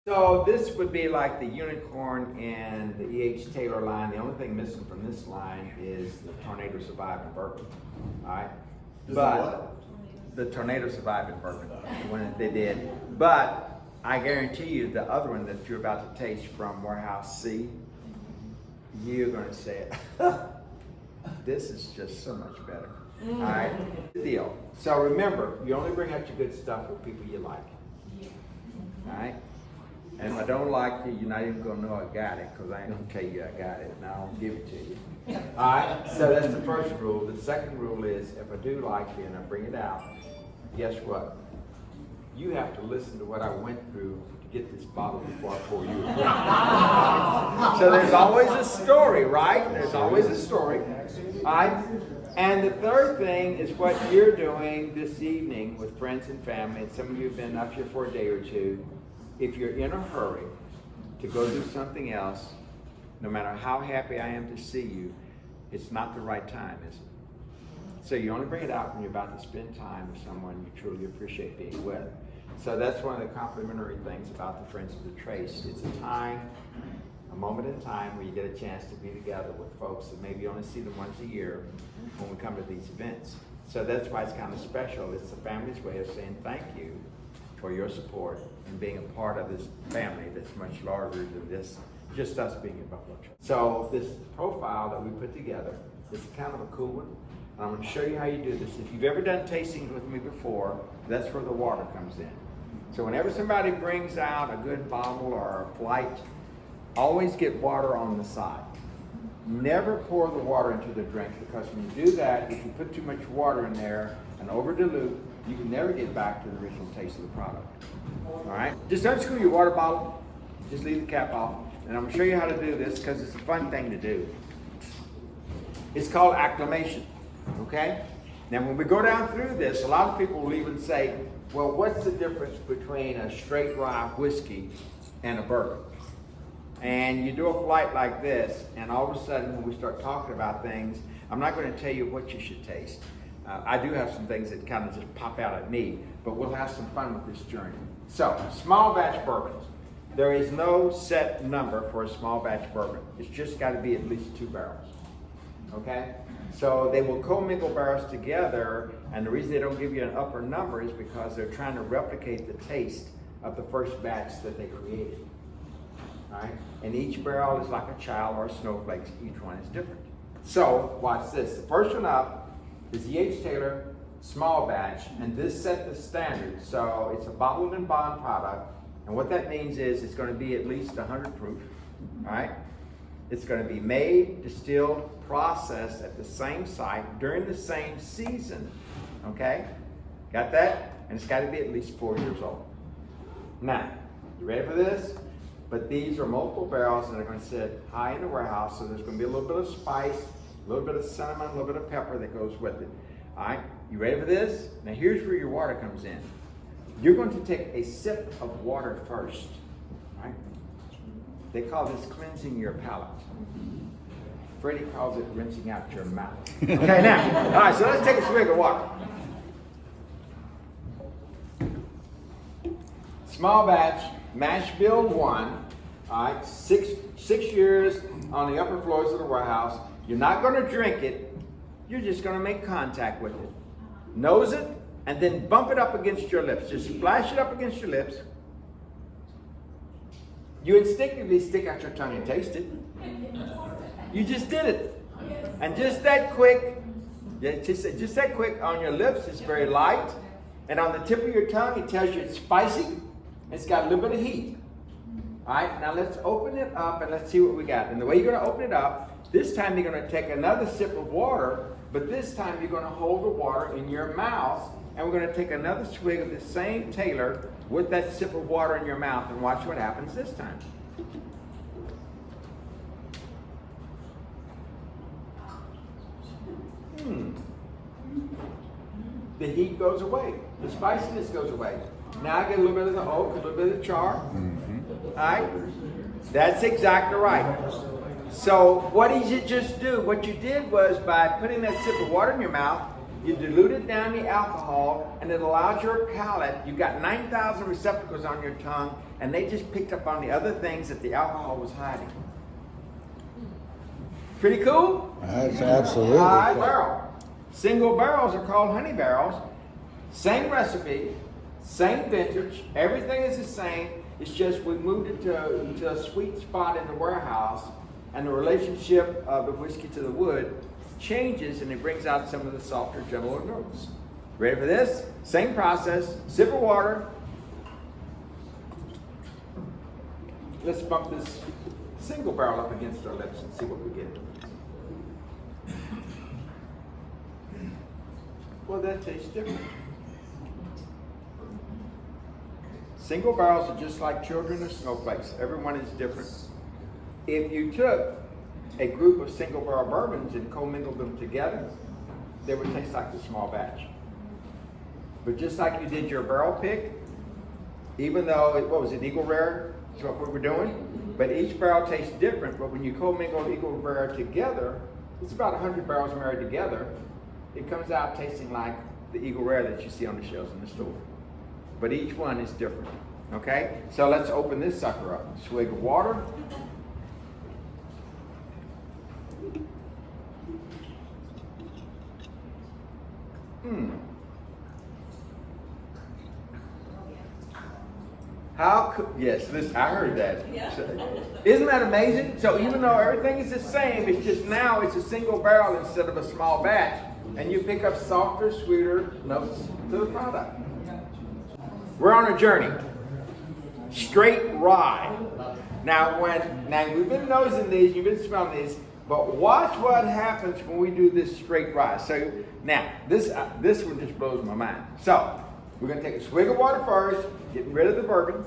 So this would be like the unicorn in the E.H. Taylor line. The only thing missing from this line is the Tornado Survived in Bourbon. All right, but the Tornado Survived in Bourbon, the one that they did. But I guarantee you, the other one that you're about to taste from Warehouse C, you're going to say, this is just so much better. All right, the deal. So remember, you only bring out your good stuff with people you like. All right. And if I don't like you, you're not even gonna know I got it, because I ain't gonna tell you I got it, and I don't give it to you. All right, so that's the first rule. The second rule is, if I do like you and I bring it out, guess what? You have to listen to what I went through to get this bottle before I pour you. So there's always a story, right? There's always a story. All right? And the third thing is what you're doing this evening with friends and family, and some of you have been up here for a day or two. If you're in a hurry to go do something else, no matter how happy I am to see you, it's not the right time, is it? So you only bring it out when you're about to spend time with someone you truly appreciate being with. So that's one of the complimentary things about the Friends of the Trace. It's a time, a moment in time where you get a chance to be together with folks that maybe you only see them once a year when we come to these events. So that's why it's kind of special. It's the family's way of saying thank you for your support and being a part of this family that's much larger than this, just us being in Buffalo Trace. So this profile that we put together is kind of a cool one. And I'm going to show you how you do this. If you've ever done tastings with me before, that's where the water comes in. So whenever somebody brings out a good bottle or a flight, always get water on the side. Never pour the water into the drink, because when you do that, if you put too much water in there and over dilute, you can never get back to the original taste of the product. All right? Just unscrew your water bottle. Just leave the cap off. And I'm going to show you how to do this because it's a fun thing to do. It's called acclimation. Okay? Now, when we go down through this, a lot of people will even say, well, what's the difference between a straight rye whiskey and a bourbon? And you do a flight like this, and all of a sudden, when we start talking about things, I'm not going to tell you what you should taste. I do have some things that kind of just pop out at me, but we'll have some fun with this journey. So, small batch bourbons. There is no set number for a small batch bourbon. It's just got to be at least 2 barrels. Okay? So they will commingle barrels together, and the reason they don't give you an upper number is because they're trying to replicate the taste of the first batch that they created. All right? And each barrel is like a child or a snowflake. Each one is different. So, watch this. The first one up is the E.H. Taylor small batch, and this set the standard. So it's a bottled and bond product, and what that means is it's going to be at least 100 proof. All right? It's going to be made, distilled, processed at the same site during the same season. Okay? Got that? And it's got to be at least 4 years old. Now, you ready for this? But these are multiple barrels, and they're going to sit high in the warehouse, so there's going to be a little bit of spice, a little bit of cinnamon, a little bit of pepper that goes with it. All right, you ready for this? Now here's where your water comes in. You're going to take a sip of water first. All right? They call this cleansing your palate. Freddie calls it rinsing out your mouth. Okay, now, all right, so let's take a swig of water. Small batch, mash bill 1. All right, six years on the upper floors of the warehouse. You're not going to drink it. You're just going to make contact with it. Nose it, and then bump it up against your lips. Just splash it up against your lips. You instinctively stick out your tongue and taste it. You just did it. And just that quick, just that quick on your lips, it's very light. And on the tip of your tongue, it tells you it's spicy. It's got a little bit of heat. All right, now let's open it up and let's see what we got. And the way you're going to open it up, this time you're going to take another sip of water, but this time you're going to hold the water in your mouth, and we're going to take another swig of the same Taylor with that sip of water in your mouth, and watch what happens this time. The heat goes away. The spiciness goes away. Now I get a little bit of the oak, a little bit of the char. All right? That's exactly right. So what did you just do? What you did was, by putting that sip of water in your mouth, You diluted down the alcohol, and it allows your palate, you've got 9,000 receptacles on your tongue, and they just picked up on the other things that the alcohol was hiding. Pretty cool? That's absolutely High cool. barrel. Single barrels are called honey barrels. Same recipe, same vintage, everything is the same. It's just we moved it to a sweet spot in the warehouse, and the relationship of the whiskey to the wood changes, and it brings out some of the softer, gentler notes. Ready for this? Same process. Sip of water. Let's bump this single barrel up against our lips and see what we get. Well, that tastes different. Single barrels are just like children of snowflakes. Everyone is different. If you took a group of single barrel bourbons and commingled them together, they would taste like the small batch. But just like you did your barrel pick, even though what was it, Eagle Rare is what we were doing, but each barrel tastes different. But when you commingle Eagle Rare together, it's about 100 barrels married together. It comes out tasting like the Eagle Rare that you see on the shelves in the store. But each one is different. Okay? So let's open this sucker up. Swig of water. How could, yes, listen, I heard that. Yeah. Isn't that amazing? So even though everything is the same, it's just now it's a single barrel instead of a small batch. And you pick up softer, sweeter notes to the product. We're on a journey. Straight rye. Now we've been nosing these, you've been smelling these, but watch what happens when we do this straight rye. So now, this one just blows my mind. So, we're going to take a swig of water first, getting rid of the bourbon.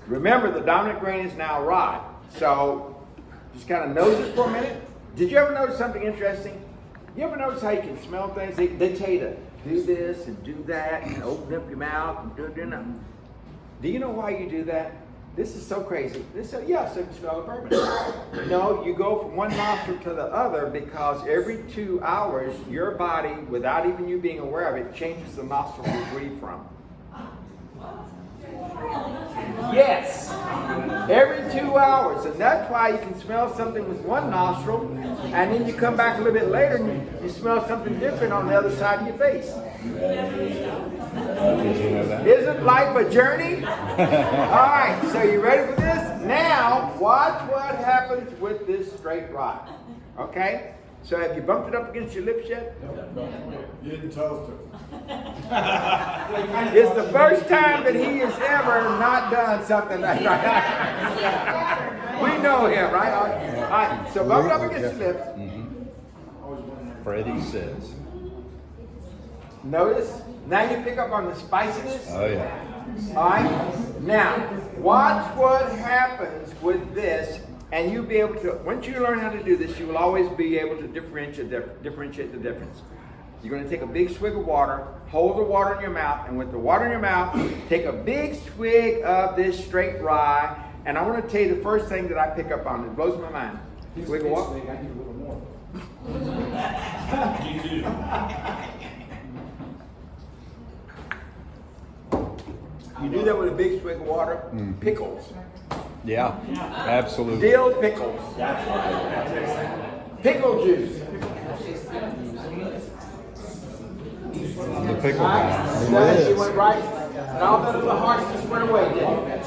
Remember, the dominant grain is now rye. So, just kind of nose it for a minute. Did you ever notice something interesting? You ever notice how you can smell things? They tell you to do this and do that and open up your mouth and do that. Do you know why you do that? This is so crazy. So you can smell the bourbon. No, you go from one nostril to the other because every 2 hours, your body, without even you being aware of it, changes the nostril you breathe from. Yes, every 2 hours, and that's why you can smell something with one nostril, and then you come back a little bit later and you smell something different on the other side of your face. Isn't life a journey? All right, so you ready for this? Now, watch what happens with this straight rye. Okay? So have you bumped it up against your lips yet? You didn't toast it. It's the first time that he has ever not done something like that. We know him, right? All right, so bump it up against your lips. Freddie says. Notice, now you pick up on the spiciness. Oh, yeah. All right, now watch what happens with this, and you'll be able to, once you learn how to do this, you will always be able to differentiate the difference. You're going to take a big swig of water, hold the water in your mouth, and with the water in your mouth, take a big swig of this straight rye. And I want to tell you the first thing that I pick up on. It blows my mind. Swig of water. I need a little more. You do that with a big swig of water. Pickles. Yeah, absolutely. Dill pickles. Pickle juice. The pickle. So you went right, and all that little harshness went away, didn't it?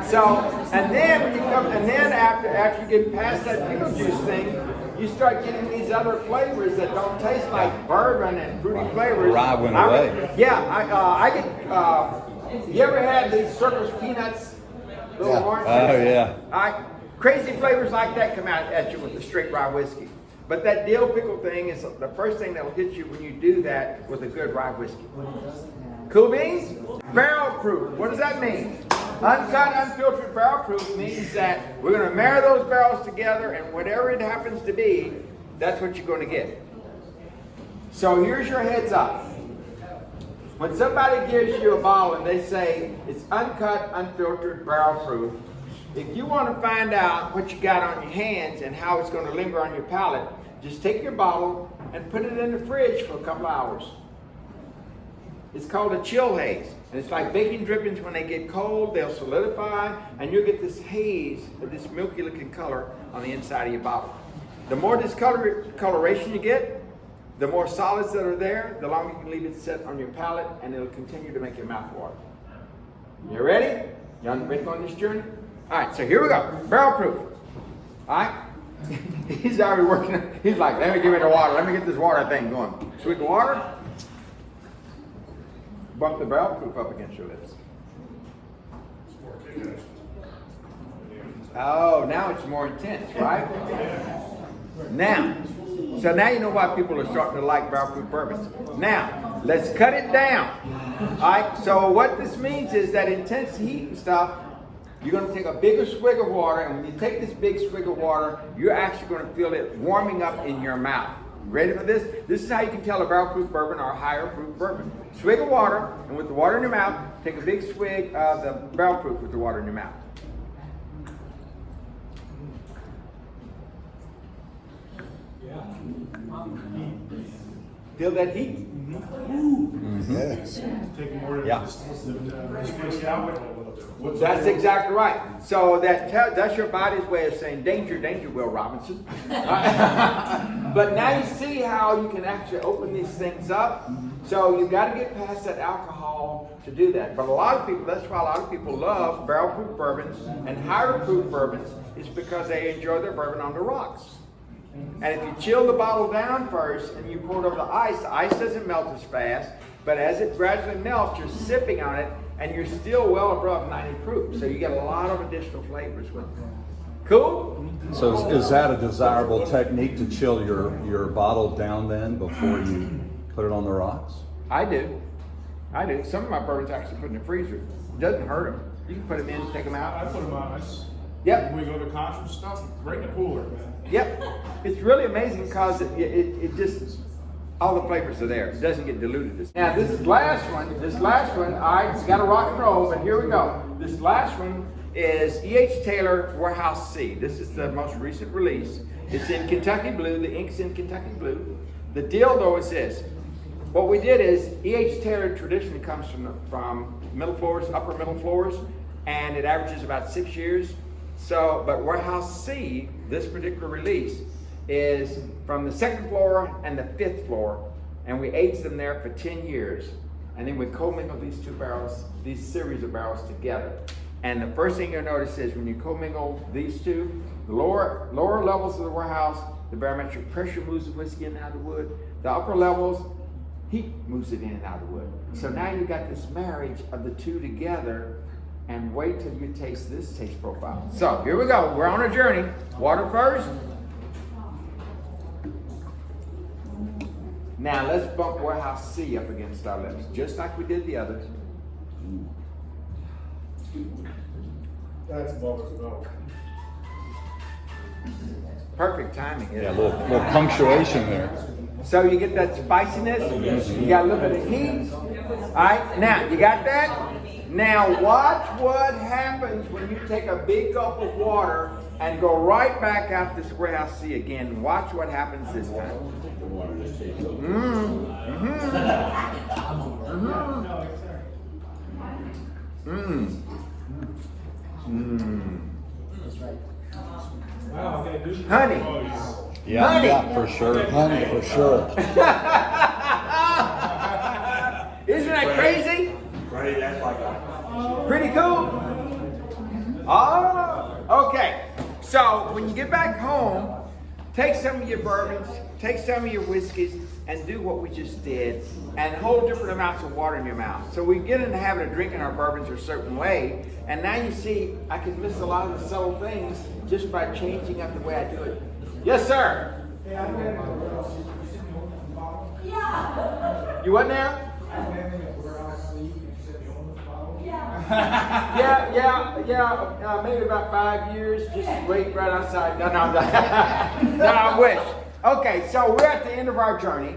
So, and then when you come, and then after you get past that pickle juice thing, you start getting these other flavors that don't taste like bourbon and fruity flavors. Rye went away. I get. You ever had these Circus peanuts? Little orange. Oh yeah. Crazy flavors like that come out at you with the straight rye whiskey. But that dill pickle thing is the first thing that will hit you when you do that with a good rye whiskey. Cool beans? Barrel proof. What does that mean? Uncut, unfiltered barrel proof means that we're going to marry those barrels together, and whatever it happens to be, that's what you're going to get. So here's your heads up. When somebody gives you a bottle and they say it's uncut, unfiltered, barrel proof, if you want to find out what you got on your hands and how it's going to linger on your palate, just take your bottle and put it in the fridge for a couple of hours. It's called a chill haze. And it's like baking drippings. When they get cold, they'll solidify, and you'll get this haze, this milky looking color on the inside of your bottle. The more discoloration you get, the more solids that are there, the longer you can leave it set on your palate, and it'll continue to make your mouth water. You ready? You ready on this journey? All right, so here we go. Barrel proof. All right? He's already working. He's like, let me give me the water. Let me get this water thing going. Sweet water. Bump the barrel proof up against your lips. Oh, now it's more intense, right? Now, so now you know why people are starting to like barrel proof bourbons. Now, let's cut it down. All right, so what this means is that intense heat and stuff, you're going to take a bigger swig of water, and when you take this big swig of water, you're actually going to feel it warming up in your mouth. Ready for this? This is how you can tell a barrel proof bourbon or a higher proof bourbon. Swig of water, and with the water in your mouth, take a big swig of the barrel proof with the water in your mouth. Feel that heat? Yes. Yeah. That's exactly right. So that's your body's way of saying, danger, danger, Will Robinson. But now you see how you can actually open these things up. So you've got to get past that alcohol to do that. But a lot of people, that's why a lot of people love barrel proof bourbons and higher proof bourbons, is because they enjoy their bourbon on the rocks. And if you chill the bottle down first and you pour it over the ice doesn't melt as fast, but as it gradually melts, you're sipping on it, and you're still well above 90 proof. So you get a lot of additional flavors with it. Cool? So is that a desirable technique to chill your bottle down then before you put it on the rocks? I do. Some of my bourbons actually put in the freezer. It doesn't hurt them. You can put them in, take them out. I put them on ice. Yep. When we go to concerts and stuff, right in the cooler, man. Yep. It's really amazing because it just, all the flavors are there. It doesn't get diluted. Now this last one, all right, it's got a rock and roll, but here we go. This last one is E.H. Taylor Warehouse C. This is the most recent release. It's in Kentucky Blue. The ink's in Kentucky Blue. The deal though is this. What we did is, E.H. Taylor traditionally comes from middle floors, upper middle floors, and it averages about 6 years. So, but Warehouse C, this particular release, is from the second floor and the fifth floor, and we aged them there for 10 years, and then we commingle these two barrels, these series of barrels together. And the first thing you'll notice is when you commingle these two, the lower levels of the warehouse, the barometric pressure moves the whiskey in and out of the wood. The upper levels, heat moves it in and out of the wood. So now you've got this marriage of the two together, and wait till you taste this taste profile. So here we go. We're on a journey. Water first. Now let's bump Warehouse C up against our lips, just like we did the others. That's bubbles milk. Perfect timing. Yeah, a little punctuation there. So you get that spiciness. You got a little bit of heat. All right. Now you got that. Now watch what happens when you take a big gulp of water and go right back out this Warehouse C again. Watch what happens this time. Honey. Yeah, Honey. yeah, for sure. Honey, for sure. Isn't that crazy? Right, that's like Pretty cool. Oh, okay. So when you get back home, take some of your bourbons, take some of your whiskeys, and do what we just did, and hold different amounts of water in your mouth. So we get in the habit of drinking our bourbons a certain way, and now you see I can miss a lot of the subtle things just by changing up the way I do it. Yes, sir. You what now? Yeah, maybe about 5 years. Just wait right outside. No, I wish. Okay, so we're at the end of our journey.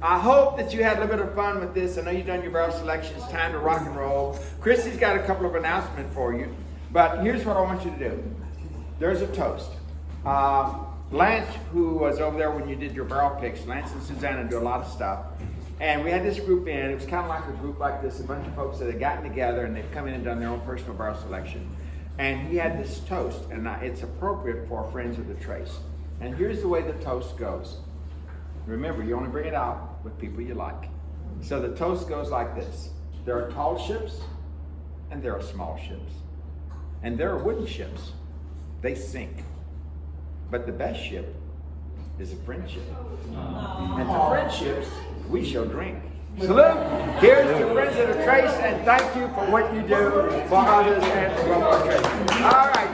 I hope that you had a little bit of fun with this. I know you've done your barrel selection. It's time to rock and roll. Christy's got a couple of announcements for you, but here's what I want you to do. There's a toast. Lance, who was over there when you did your barrel picks, Lance and Susanna do a lot of stuff. And we had this group in, it was kind of like a group like this, a bunch of folks that had gotten together and they've come in and done their own personal barrel selection. And he had this toast, and it's appropriate for Friends of the Trace. And here's the way the toast goes. Remember, you only bring it out with people you like. So the toast goes like this. There are tall ships, and there are small ships. And there are wooden ships. They sink. But the best ship is a friendship. And to friendships, we shall drink. Salute! Here's to Friends of the Trace, and thank you for what you do for others and for our trace. All right.